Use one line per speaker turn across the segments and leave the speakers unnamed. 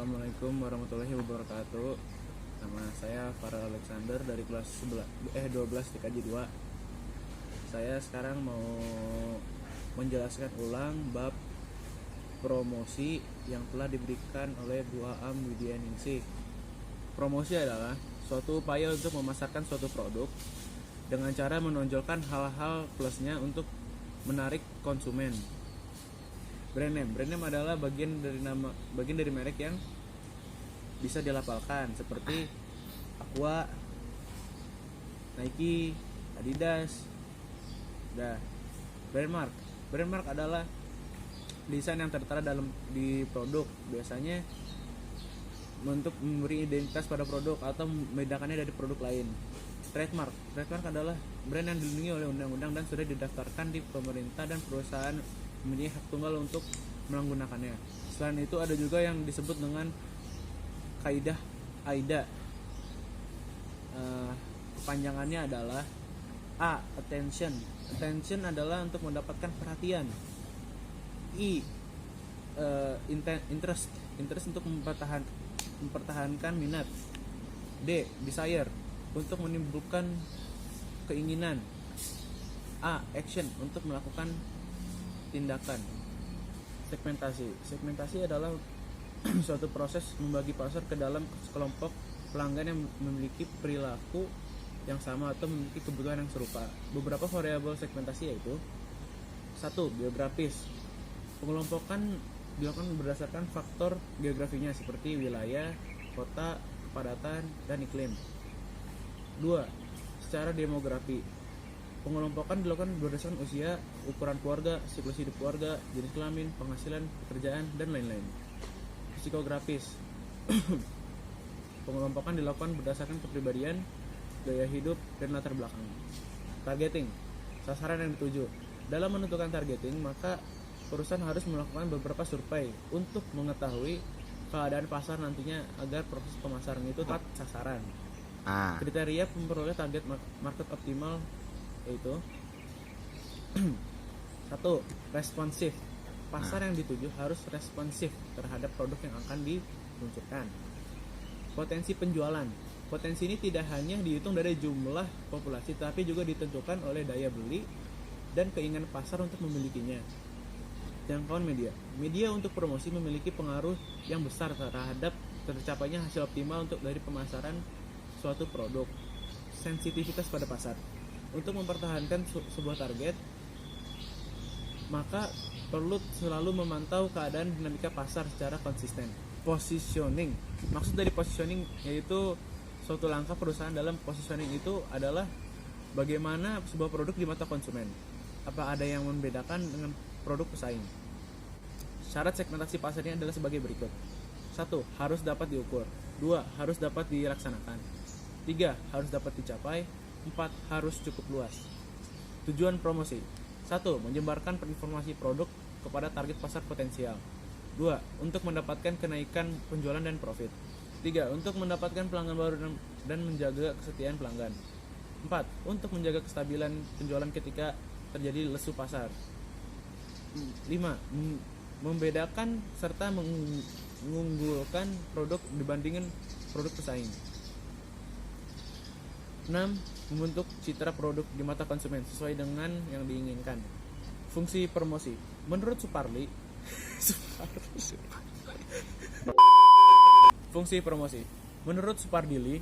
Assalamualaikum warahmatullahi wabarakatuh. Nama saya Farel Alexander dari kelas 12 TKJ 2. Saya sekarang mau menjelaskan ulang bab promosi yang telah diberikan oleh Bu Aam Widyaningsih. Promosi adalah suatu upaya untuk memasarkan suatu produk dengan cara menonjolkan hal-hal plusnya untuk menarik konsumen. Brand name adalah bagian dari merek yang bisa dilafalkan seperti Aqua, Nike, Adidas. Brand mark adalah desain yang tertera di produk, biasanya untuk memberi identitas pada produk atau membedakannya dari produk lain. Trademark adalah brand yang dilindungi oleh undang-undang dan sudah didaftarkan di pemerintah dan perusahaan mempunyai hak tunggal untuk menggunakannya. Selain itu ada juga yang disebut dengan kaidah AIDA. Kepanjangannya adalah A. Attention adalah untuk mendapatkan perhatian. I. Interest untuk mempertahankan minat. D. Desire untuk menimbulkan keinginan. A. Action untuk melakukan tindakan. Segmentasi adalah suatu proses membagi pasar ke dalam kelompok pelanggan yang memiliki perilaku yang sama atau memiliki kebutuhan yang serupa. Beberapa variabel segmentasi yaitu 1. Geografis. Pengelompokan dilakukan berdasarkan faktor geografinya seperti wilayah, kota, kepadatan, dan iklim. 2. Secara demografi. Pengelompokan dilakukan berdasarkan usia, ukuran keluarga, siklus hidup keluarga, jenis kelamin, penghasilan, pekerjaan, dan lain-lain. Psikografis. Pengelompokan dilakukan berdasarkan kepribadian, gaya hidup, dan latar belakang. Targeting. Sasaran yang dituju. Dalam menentukan targeting, maka perusahaan harus melakukan beberapa survei untuk mengetahui keadaan pasar nantinya agar proses pemasaran itu tepat sasaran. Kriteria memperoleh target market optimal yaitu 1. Responsif. Pasar yang dituju harus responsif terhadap produk yang akan diluncurkan. Potensi penjualan. Potensi ini tidak hanya dihitung dari jumlah populasi, tapi juga ditentukan oleh daya beli dan keinginan pasar untuk memilikinya. Jangkauan media. Media untuk promosi memiliki pengaruh yang besar terhadap tercapainya hasil optimal dari pemasaran suatu produk. Sensitivitas pada pasar. Untuk mempertahankan sebuah target, maka perlu selalu memantau keadaan dinamika pasar secara konsisten. Positioning. Maksud dari positioning yaitu suatu langkah perusahaan dalam positioning itu adalah bagaimana sebuah produk di mata konsumen. Apa ada yang membedakan dengan produk pesaing? Syarat segmentasi pasarnya adalah sebagai berikut. 1. Harus dapat diukur. 2. Harus dapat dilaksanakan. 3. Harus dapat dicapai. 4. Harus cukup luas. Tujuan promosi. 1. Menyebarkan informasi produk kepada target pasar potensial. 2. Untuk mendapatkan kenaikan penjualan dan profit. 3. Untuk mendapatkan pelanggan baru dan menjaga kesetiaan pelanggan. 4. Untuk menjaga kestabilan penjualan ketika terjadi lesu pasar. 5. Membedakan serta mengunggulkan produk dibandingkan produk pesaing. 6. Membentuk citra produk di mata konsumen sesuai dengan yang diinginkan. Fungsi promosi. Menurut Suparli, fungsi promosi. Menurut Supardili,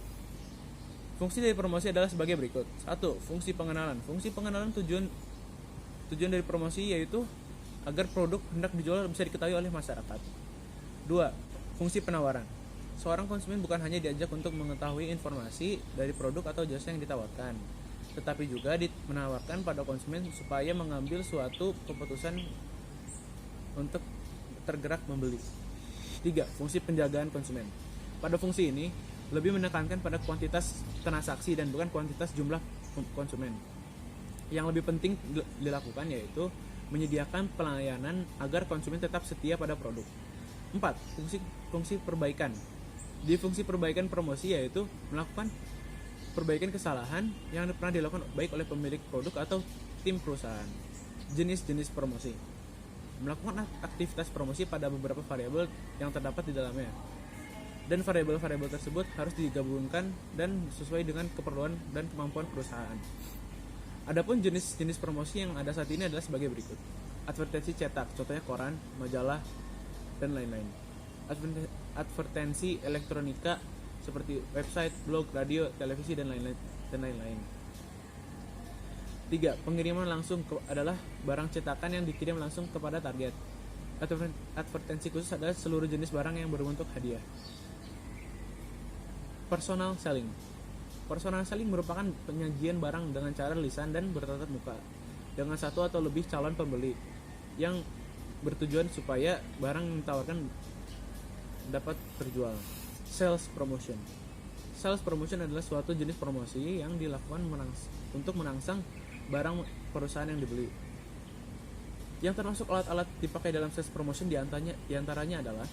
fungsi dari promosi adalah sebagai berikut. 1. Fungsi pengenalan. Fungsi pengenalan tujuan dari promosi yaitu agar produk hendak dijual bisa diketahui oleh masyarakat. 2. Fungsi penawaran. Seorang konsumen bukan hanya diajak untuk mengetahui informasi dari produk atau jasa yang ditawarkan, tetapi juga menawarkan pada konsumen supaya mengambil suatu keputusan untuk tergerak membeli. 3. Fungsi penjagaan konsumen. Pada fungsi ini, lebih menekankan pada kuantitas transaksi dan bukan kuantitas jumlah konsumen. Yang lebih penting dilakukan yaitu menyediakan pelayanan agar konsumen tetap setia pada produk. 4. Fungsi perbaikan. Di fungsi perbaikan promosi yaitu melakukan perbaikan kesalahan yang pernah dilakukan baik oleh pemilik produk atau tim perusahaan. Jenis-jenis promosi. Melakukan aktivitas promosi pada beberapa variabel yang terdapat di dalamnya. dan variabel-variabel tersebut harus digabungkan dan sesuai dengan keperluan dan kemampuan perusahaan. Adapun jenis-jenis promosi yang ada saat ini adalah sebagai berikut. Advertensi cetak, contohnya koran, majalah, dan lain-lain. Advertensi elektronika seperti website, blog, radio, televisi, dan lain-lain. 3. Pengiriman langsung adalah barang cetakan yang dikirim langsung kepada target. Advertensi khusus adalah seluruh jenis barang yang berbentuk hadiah. Personal selling. Personal selling merupakan penyajian barang dengan cara lisan dan bertatap muka dengan satu atau lebih calon pembeli yang bertujuan supaya barang yang ditawarkan dapat terjual. Sales promotion. Sales promotion adalah suatu jenis promosi yang dilakukan untuk merangsang barang perusahaan yang dibeli. Yang termasuk alat-alat dipakai dalam sales promotion diantaranya adalah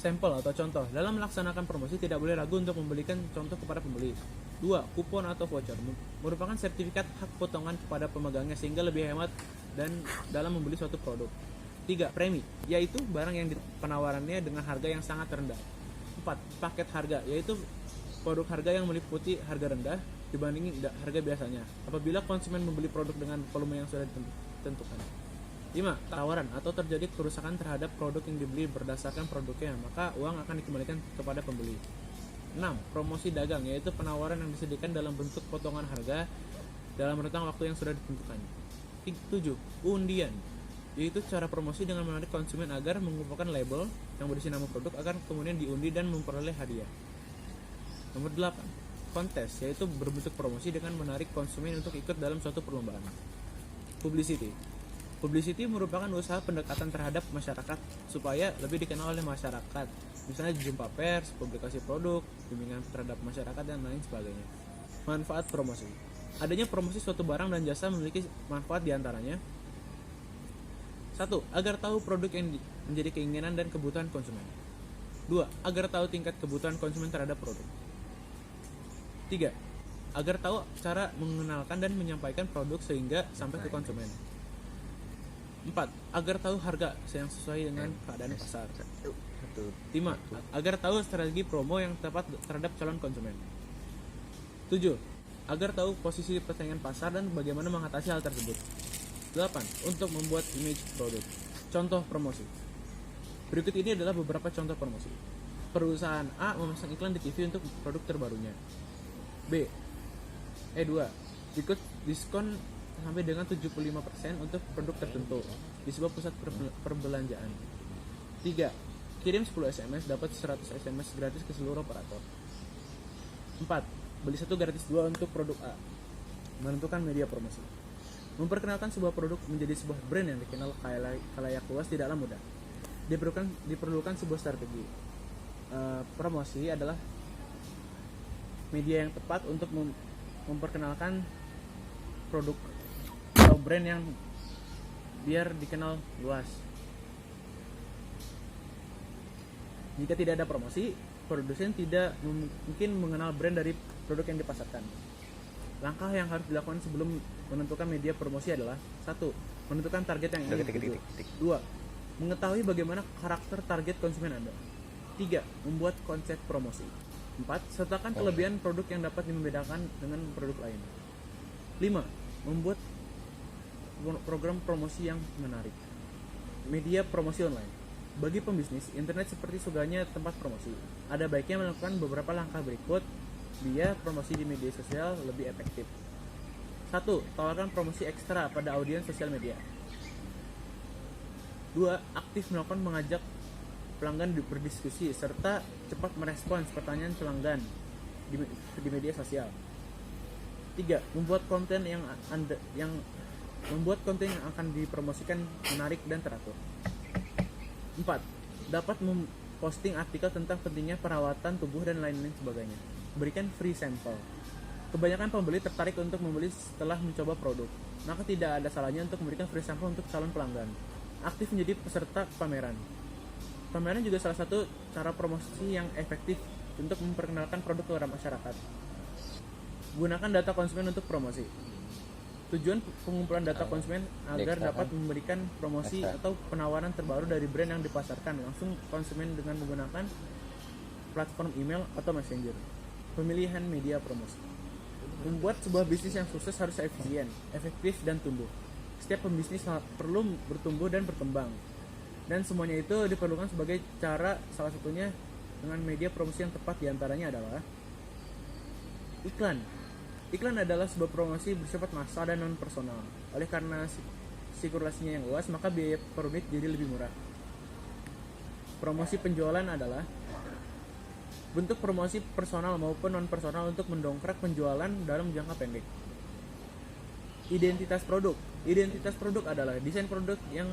sampel atau contoh. Dalam melaksanakan promosi tidak boleh ragu untuk memberikan contoh kepada pembeli. 2. Kupon atau voucher merupakan sertifikat hak potongan kepada pemegangnya sehingga lebih hemat dan dalam membeli suatu produk. 3. Premi, yaitu barang yang penawarannya dengan harga yang sangat rendah. 4. Paket harga, yaitu produk harga yang meliputi harga rendah dibanding harga biasanya apabila konsumen membeli produk dengan volume yang sudah ditentukan. 5. Tawaran atau terjadi kerusakan terhadap produk yang dibeli berdasarkan produknya, maka uang akan dikembalikan kepada pembeli. 6. Promosi dagang, yaitu penawaran yang disediakan dalam bentuk potongan harga dalam rentang waktu yang sudah ditentukan. 7. Undian, yaitu cara promosi dengan menarik konsumen agar mengumpulkan label yang berisi nama produk agar kemudian diundi dan memperoleh hadiah. Nomor 8. Kontes, yaitu berbentuk promosi dengan menarik konsumen untuk ikut dalam suatu perlombaan. Publicity. Publicity merupakan usaha pendekatan terhadap masyarakat supaya lebih dikenal oleh masyarakat, misalnya jumpa pers, publikasi produk, bimbingan terhadap masyarakat, dan lain sebagainya. Manfaat promosi. Adanya promosi suatu barang dan jasa memiliki manfaat diantaranya: 1. Agar tahu produk yang menjadi keinginan dan kebutuhan konsumen. 2. Agar tahu tingkat kebutuhan konsumen terhadap produk. 3. Agar tahu cara mengenalkan dan menyampaikan produk sehingga sampai ke konsumen. 4. Agar tahu harga yang sesuai dengan keadaan pasar. 5. Agar tahu strategi promo yang tepat terhadap calon konsumen. 7. Agar tahu posisi persaingan pasar dan bagaimana mengatasi hal tersebut. 8. Untuk membuat image produk. Contoh promosi. Berikut ini adalah beberapa contoh promosi. Perusahaan A memasang iklan di TV untuk produk terbarunya. 2. Diskon sampai dengan 75% untuk produk tertentu di sebuah pusat perbelanjaan. 3. Kirim 10 SMS dapat 100 SMS gratis ke seluruh operator. 4. Beli 1 gratis 2 untuk produk A. Menentukan media promosi. Memperkenalkan sebuah produk menjadi sebuah brand yang dikenal khalayak luas tidaklah mudah. Diperlukan sebuah strategi. Promosi adalah media yang tepat untuk memperkenalkan produk atau brand yang biar dikenal luas. Jika tidak ada promosi, produsen tidak mungkin mengenal brand dari produk yang dipasarkan. Langkah yang harus dilakukan sebelum menentukan media promosi adalah: 1. Menentukan target yang ingin dituju. 2. Mengetahui bagaimana karakter target konsumen Anda. 3. Membuat konsep promosi. 4. Sertakan kelebihan produk yang dapat membedakan dengan produk lain. 5. Membuat program promosi yang menarik. Media promosi online. Bagi pembisnis, internet seperti surganya tempat promosi. Ada baiknya melakukan beberapa langkah berikut biar promosi di media sosial lebih efektif. 1. Tawarkan promosi ekstra pada audiens sosial media. 2. Aktif mengajak pelanggan berdiskusi serta cepat merespons pertanyaan pelanggan di media sosial. 3. Membuat konten yang akan dipromosikan menarik dan teratur. 4. Dapat memposting artikel tentang pentingnya perawatan tubuh dan lain-lain sebagainya. Berikan free sampel. Kebanyakan pembeli tertarik untuk membeli setelah mencoba produk, maka tidak ada salahnya untuk memberikan free sampel untuk calon pelanggan. Aktif menjadi peserta pameran. Pameran juga salah satu cara promosi yang efektif untuk memperkenalkan produk kepada masyarakat. Gunakan data konsumen untuk promosi. Tujuan pengumpulan data konsumen agar
Dextra
dapat
kan?
memberikan promosi
Dextra.
atau penawaran terbaru dari brand yang dipasarkan langsung konsumen dengan menggunakan platform email atau messenger. Pemilihan media promosi. Membuat sebuah bisnis yang sukses harus efisien, efektif, dan tumbuh. Setiap pembisnis perlu bertumbuh dan berkembang. Dan semuanya itu diperlukan sebagai cara, salah satunya dengan media promosi yang tepat, diantaranya adalah iklan. Iklan adalah sebuah promosi bersifat massal dan non personal. Oleh karena sirkulasinya yang luas, maka biaya per unit jadi lebih murah. Promosi penjualan adalah bentuk promosi personal maupun non personal untuk mendongkrak penjualan dalam jangka pendek. Identitas produk. Identitas produk adalah desain produk yang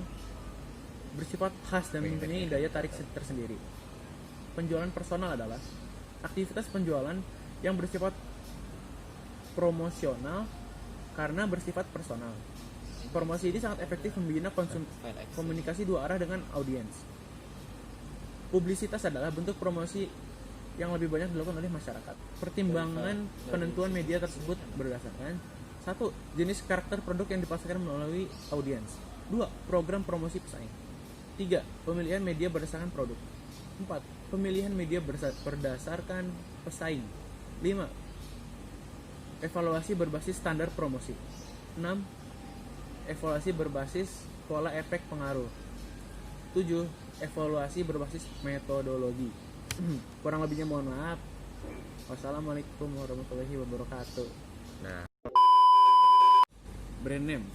bersifat khas dan mempunyai daya tarik tersendiri. Penjualan personal adalah aktivitas penjualan yang bersifat promosional karena bersifat personal. Promosi ini sangat efektif membina komunikasi dua arah dengan audiens. Publisitas adalah bentuk promosi yang lebih banyak dilakukan oleh masyarakat. Pertimbangan penentuan media tersebut berdasarkan 1. Jenis karakter produk yang dipasarkan melalui audiens. 2. Program promosi pesaing. 3. Pemilihan media berdasarkan produk. 4. Pemilihan media berdasarkan pesaing. 5. Evaluasi berbasis standar promosi. 6. Evaluasi berbasis pola efek pengaruh. 7. Evaluasi berbasis metodologi. Kurang lebihnya mohon maaf. Wassalamualaikum warahmatullahi wabarakatuh.
Nah,
Brand name.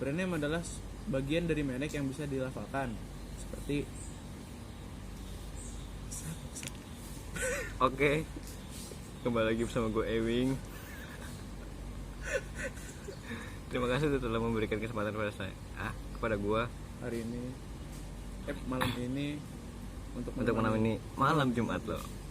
Brand name adalah bagian dari merek yang bisa dilafalkan, seperti
oke. Kembali lagi bersama gue Ewing. Terima kasih telah memberikan kesempatan kepada gue
hari ini malam ini untuk
malam ini malam Jumat loh.